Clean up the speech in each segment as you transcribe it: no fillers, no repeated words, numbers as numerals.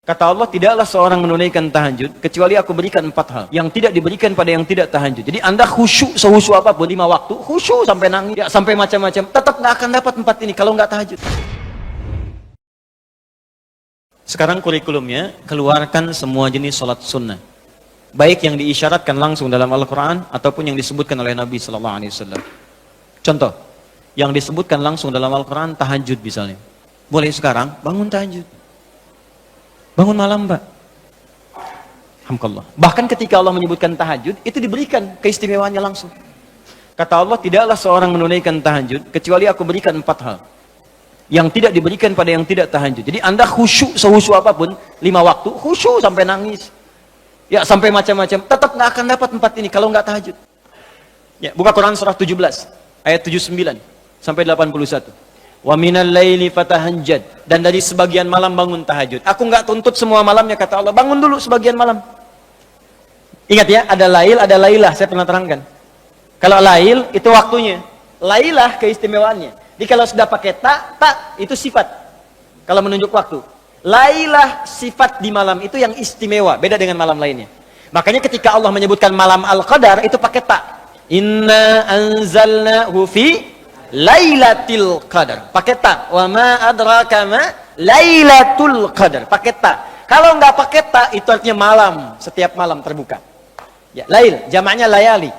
Kata Allah, tidaklah seorang menunaikan tahajud kecuali aku berikan 4 hal yang tidak diberikan pada yang tidak tahajud. Jadi Anda khusyuk sehusyuk apapun 5 waktu, khusyuk sampai nangis, ya, sampai macam-macam, tetap nggak akan dapat 4 ini kalau nggak tahajud. Sekarang kurikulumnya, keluarkan semua jenis sholat sunnah, baik yang diisyaratkan langsung dalam Al-Quran ataupun yang disebutkan oleh Nabi SAW. Contoh, yang disebutkan langsung dalam Al-Quran, tahajud misalnya. Boleh sekarang bangun tahajud. Bangun malam, Pak. Alhamdulillah. Bahkan ketika Allah menyebutkan tahajud, itu diberikan keistimewaannya langsung. Kata Allah, tidaklah seorang menunaikan tahajud kecuali aku berikan 4 hal yang tidak diberikan pada yang tidak tahajud. Jadi Anda khusyuk sehusyuk apapun 5 waktu, khusyuk sampai nangis, ya, sampai macam-macam, tetap nggak akan dapat 4 ini kalau nggak tahajud. Ya, buka Quran surah 17 ayat 79 sampai 81. Wa minal laili fatahajjad, dan dari sebagian malam bangun tahajud. Aku nggak tuntut semua malamnya, kata Allah, bangun dulu sebagian malam. Ingat ya, ada lail, ada lailah, saya pernah terangkan. Kalau lail itu waktunya, lailah keistimewaannya. Jadi kalau sudah pakai tak itu sifat. Kalau menunjuk waktu, lailah sifat di malam itu yang istimewa, beda dengan malam lainnya. Makanya ketika Allah menyebutkan malam Al-Qadar itu pakai tak. Inna anzalnahu fi Lailatul Qadar, pakai ta. Wa ma adraka ma Lailatul Qadar, pakai ta. Kalau nggak pakai ta, itu artinya malam, setiap malam terbuka. Ya, lail, jamaknya layali.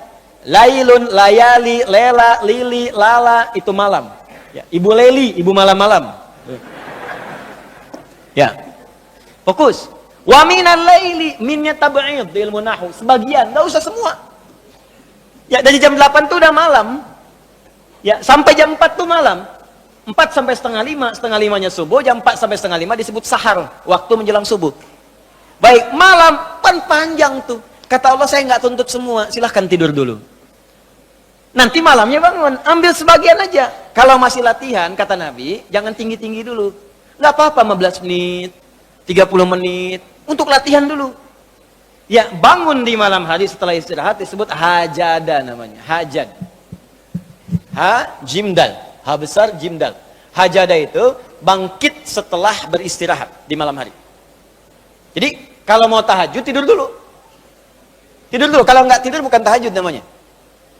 Lailun, layali, lela, lili, lala, itu malam. Ya, ibu leli, ibu malam-malam. Ya, fokus. Wa minal laili, minnya tab'id di ilmu nahwu, sebagian, nggak usah semua. Ya, dari jam 8 tuh udah malam. Ya, sampai jam 4 tuh malam. 4 sampai setengah 5, setengah 5-nya subuh, jam 4 sampai setengah 5 disebut sahar, waktu menjelang subuh. Baik, malam kan panjang tuh. Kata Allah, saya nggak tuntut semua, silahkan tidur dulu. Nanti malamnya bangun, ambil sebagian aja. Kalau masih latihan, kata Nabi, jangan tinggi-tinggi dulu. Nggak apa-apa 15 menit, 30 menit, untuk latihan dulu. Ya, bangun di malam hari setelah istirahat disebut hajada namanya, hajad. Ha, jimdal, ha besar, jimdal. Hajada itu bangkit setelah beristirahat di malam hari. Jadi kalau mau tahajud, tidur dulu. Tidur dulu, kalau nggak tidur bukan tahajud namanya.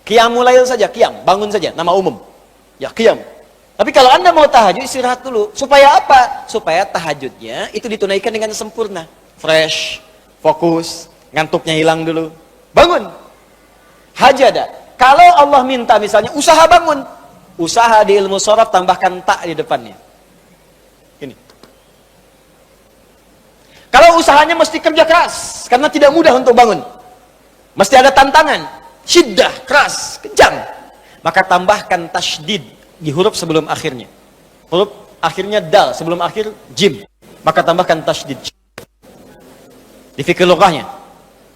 Qiyamul lail saja, qiyam, bangun saja, nama umum. Ya, qiyam. Tapi kalau Anda mau tahajud, istirahat dulu. Supaya apa? Supaya tahajudnya itu ditunaikan dengan sempurna. Fresh, fokus, ngantuknya hilang dulu. Bangun. Hajada. Kalau Allah minta misalnya usaha bangun, usaha di ilmu sharaf tambahkan tak di depannya. Ini. Kalau usahanya mesti kerja keras, karena tidak mudah untuk bangun. Mesti ada tantangan, syiddah, keras, kejam. Maka tambahkan tasydid di huruf sebelum akhirnya. Huruf akhirnya dal, sebelum akhir jim. Maka tambahkan tasydid. Di fikih lughahnya.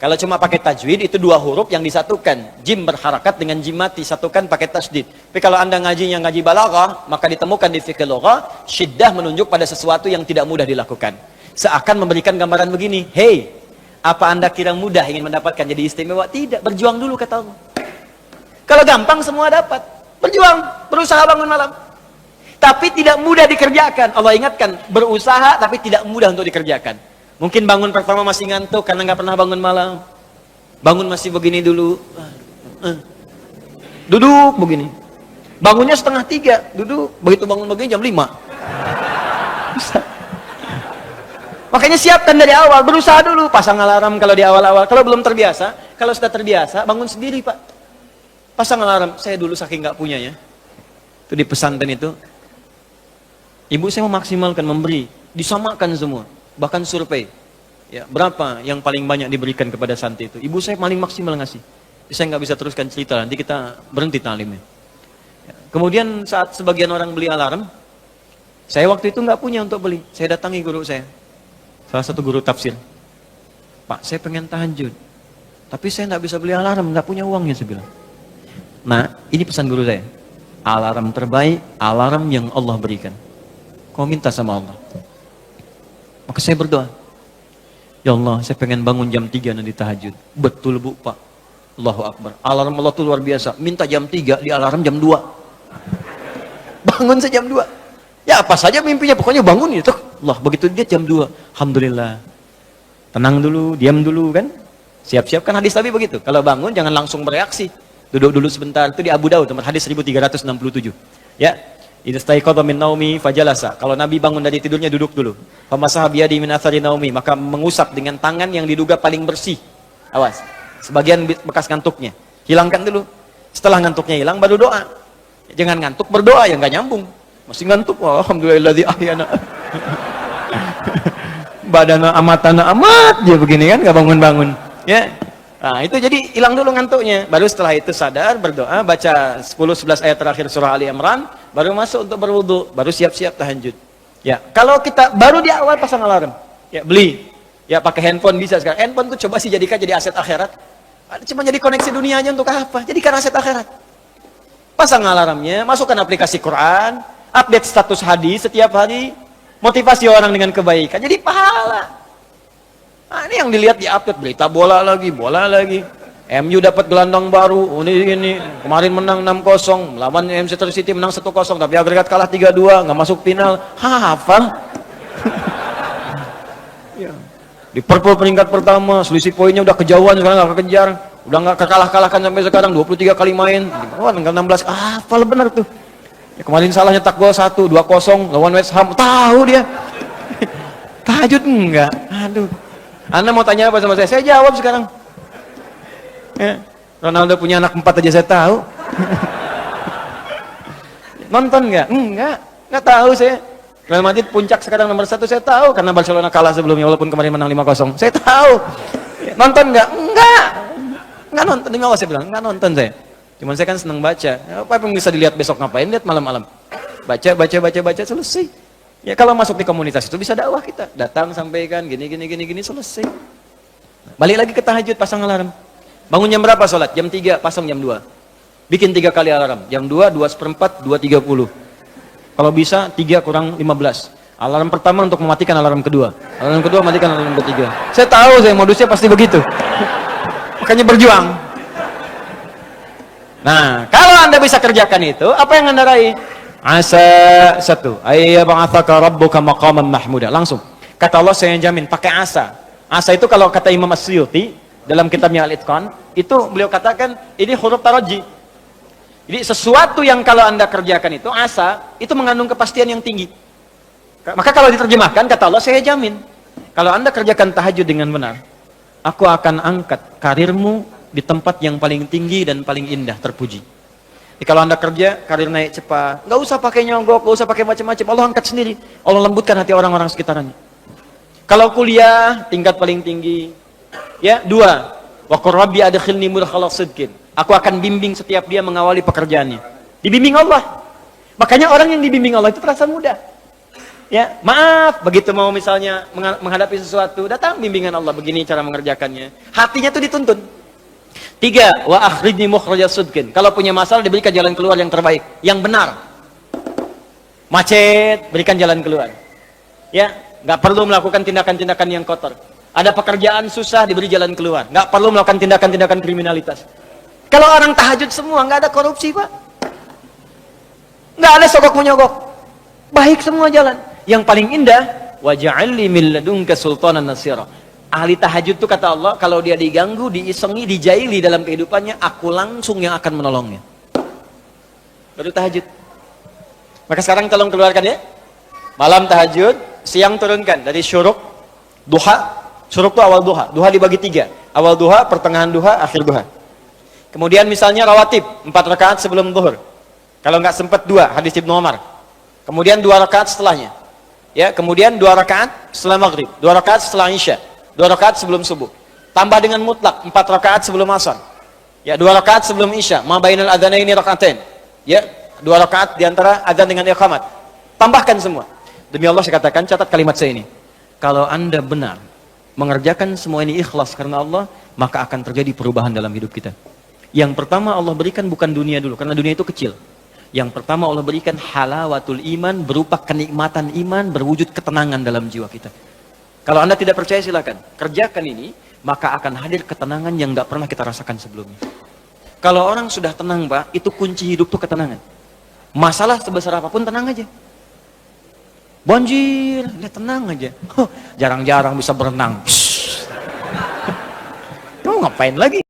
Kalau cuma pakai tajwid, itu 2 huruf yang disatukan. Jim berharakat dengan jim mati, satukan pakai tasydid. Tapi kalau Anda ngajinya ngaji balaghah, maka ditemukan di fikih lughah, syiddah menunjuk pada sesuatu yang tidak mudah dilakukan. Seakan memberikan gambaran begini, hey, apa Anda kira mudah ingin mendapatkan jadi istimewa? Tidak, berjuang dulu kata Allah. Kalau gampang semua dapat. Berjuang, berusaha bangun malam. Tapi tidak mudah dikerjakan. Allah ingatkan, berusaha tapi tidak mudah untuk dikerjakan. Mungkin bangun pertama masih ngantuk karena nggak pernah bangun malam. Bangun masih begini dulu. Duduk begini. Bangunnya 2:30, duduk. Begitu bangun begini jam 5. Makanya siapkan dari awal, berusaha dulu. Pasang alarm kalau di awal-awal. Kalau belum terbiasa, kalau sudah terbiasa, bangun sendiri, Pak. Pasang alarm. Saya dulu saking nggak punya ya. Itu di pesantren itu. Ibu saya memaksimalkan, memberi. Disamakan semua. Bahkan survei, ya, berapa yang paling banyak diberikan kepada santri itu? Ibu saya paling maksimal ngasih. Saya nggak bisa teruskan cerita, nanti kita berhenti talimnya. Ya. Kemudian saat sebagian orang beli alarm, saya waktu itu nggak punya untuk beli. Saya datangi guru saya, salah satu guru tafsir. Pak, saya pengen tahajud, tapi saya nggak bisa beli alarm, nggak punya uangnya, saya bilang. Nah, ini pesan guru saya. Alarm terbaik, alarm yang Allah berikan. Kau minta sama Allah. Maka saya berdoa, ya Allah, saya pengen bangun jam 3 nanti tahajud. Betul Bu, Pak. Allahu Akbar. Alarm Allah itu luar biasa. Minta jam 3, di alarm jam 2. Bangun saya jam 2. Ya apa saja mimpinya, pokoknya bangun itu. Allah. Begitu dia jam 2, alhamdulillah. Tenang dulu, diam dulu kan. Siap-siap kan hadis Nabi begitu. Kalau bangun jangan langsung bereaksi. Duduk dulu sebentar. Itu di Abu Daud, nomor hadis 1367. Ya. Idza staiqadha min naumi fajalasa. Kalau Nabi bangun dari tidurnya duduk dulu. Famasaha biyadi min athari naumi, maka mengusap dengan tangan yang diduga paling bersih. Awas. Sebagian bekas ngantuknya. Hilangkan dulu. Setelah ngantuknya hilang baru doa. Jangan ngantuk berdoa yang enggak nyambung. Masih ngantuk. Alhamdulillahilladzi ahyana. Badana amatana amat dia begini kan enggak bangun-bangun. Ya. Nah, itu jadi hilang dulu ngantuknya. Baru setelah itu sadar, berdoa, baca 10-11 ayat terakhir surah Ali Imran, baru masuk untuk berwudu, baru siap-siap tahajud. Ya, kalau kita baru di awal pasang alarm, ya beli. Ya pakai handphone bisa sekarang. Handphone tuh coba sih jadikan jadi aset akhirat. Cuma jadi koneksi dunianya untuk apa? Jadikan aset akhirat. Pasang alarmnya, masukkan aplikasi Quran, update status hadis setiap hari, motivasi orang dengan kebaikan. Jadi pahala. Nah, ini yang dilihat di update berita bola lagi. MU dapat gelandang baru. Ini kemarin menang 6-0, melawan Manchester City menang 1-0, tapi agregat kalah 3-2, nggak masuk final. Hafal. Ya. Liverpool peringkat pertama, selisih poinnya udah kejauhan, sekarang nggak kekejar, udah nggak kalah-kalahkan sampai sekarang, 23 kali main. Wah, tinggal 16. Hafal benar tuh. Ya, kemarin salah nyetak gol 1-2-0 lawan West Ham. Tahu dia. Tahajud enggak? Aduh. Anda mau tanya apa sama saya? Saya jawab sekarang. Ya. Ronaldo punya anak 4 aja saya tahu. Nonton nggak? Nggak tahu saya. Real Madrid puncak sekarang nomor 1 saya tahu karena Barcelona kalah sebelumnya walaupun kemarin menang 5-0. Saya tahu. Nonton nggak? Nggak nonton. Demi Allah saya bilang nggak nonton saya. Cuman saya kan senang baca. Apa yang bisa dilihat besok ngapain? Lihat malam-malam. Baca selesai. Ya kalau masuk di komunitas itu bisa dakwah kita. Datang sampaikan gini selesai. Balik lagi ke tahajud, pasang alarm. Bangun jam berapa sholat? Jam 3, pasang jam 2. Bikin 3 kali alarm. Jam 2, 2:04, 2:30. Kalau bisa 3 kurang 15. Alarm pertama untuk mematikan alarm kedua. Alarm kedua matikan alarm ketiga. Saya tahu saya modusnya pasti begitu. Makanya berjuang. Nah, kalau Anda bisa kerjakan itu, apa yang Anda raih? Asa 1, ayyab'atsaka rabbuka maqaman mahmuda. Langsung. Kata Allah saya jamin pakai asa. Asa itu kalau kata Imam As-Suyuti dalam kitabnya Al-Itqan, itu beliau katakan ini huruf taraji. Jadi sesuatu yang kalau Anda kerjakan itu asa, itu mengandung kepastian yang tinggi. Maka kalau diterjemahkan kata Allah saya jamin, kalau Anda kerjakan tahajud dengan benar, aku akan angkat karirmu di tempat yang paling tinggi dan paling indah, terpuji. Jadi kalau Anda kerja, karir naik cepat. Nggak usah pakai nyogok, nggak usah pakai macam-macam. Allah angkat sendiri. Allah lembutkan hati orang-orang sekitarnya. Kalau kuliah, tingkat paling tinggi. Ya, 2. Wa qur rabbi adkhilni mudkhala sidqin. Aku akan bimbing setiap dia mengawali pekerjaannya. Dibimbing Allah. Makanya orang yang dibimbing Allah itu terasa mudah. Ya, maaf, begitu mau misalnya menghadapi sesuatu, datang bimbingan Allah, begini cara mengerjakannya. Hatinya tuh dituntun. 3, wa akhrijni mukhrajas sidqin. Kalau punya masalah diberikan jalan keluar yang terbaik, yang benar. Macet, berikan jalan keluar. Ya, nggak perlu melakukan tindakan-tindakan yang kotor. Ada pekerjaan susah diberi jalan keluar. Nggak perlu melakukan tindakan-tindakan kriminalitas. Kalau orang tahajud semua nggak ada korupsi, Pak. Nggak ada sogok menyogok. Baik semua jalan. Yang paling indah, wa ja'alni min ladunka sultanan nasira. Ahli tahajud itu kata Allah, kalau dia diganggu, diisengi, dijaili dalam kehidupannya, aku langsung yang akan menolongnya. Baru tahajud. Maka sekarang tolong keluarkan ya. Malam tahajud, siang turunkan dari syuruk, duha. Syuruk itu awal duha. Duha dibagi 3. Awal duha, pertengahan duha, akhir duha. Kemudian misalnya rawatib, 4 rakaat sebelum zuhur. Kalau nggak sempat 2, hadis Ibnu Umar. Kemudian 2 rakaat setelahnya. Ya, kemudian 2 rakaat setelah maghrib, 2 rakaat setelah isya. 2 rakaat sebelum subuh. Tambah dengan mutlak 4 rakaat sebelum asar. Ya, 2 rakaat sebelum isya. Ma bainal adzanaini rakaatain. Ya, 2 rakaat di antara adzan dengan iqamat. Tambahkan semua. Demi Allah saya katakan, catat kalimat saya ini. Kalau Anda benar mengerjakan semua ini ikhlas karena Allah, maka akan terjadi perubahan dalam hidup kita. Yang pertama Allah berikan bukan dunia dulu, karena dunia itu kecil. Yang pertama Allah berikan halawatul iman, berupa kenikmatan iman, berwujud ketenangan dalam jiwa kita. Kalau Anda tidak percaya silakan, kerjakan ini, maka akan hadir ketenangan yang nggak pernah kita rasakan sebelumnya. Kalau orang sudah tenang, Pak, itu kunci hidup tuh ketenangan. Masalah sebesar apapun tenang aja. Banjir, lihat tenang aja. Jarang-jarang bisa berenang. Kamu ngapain lagi?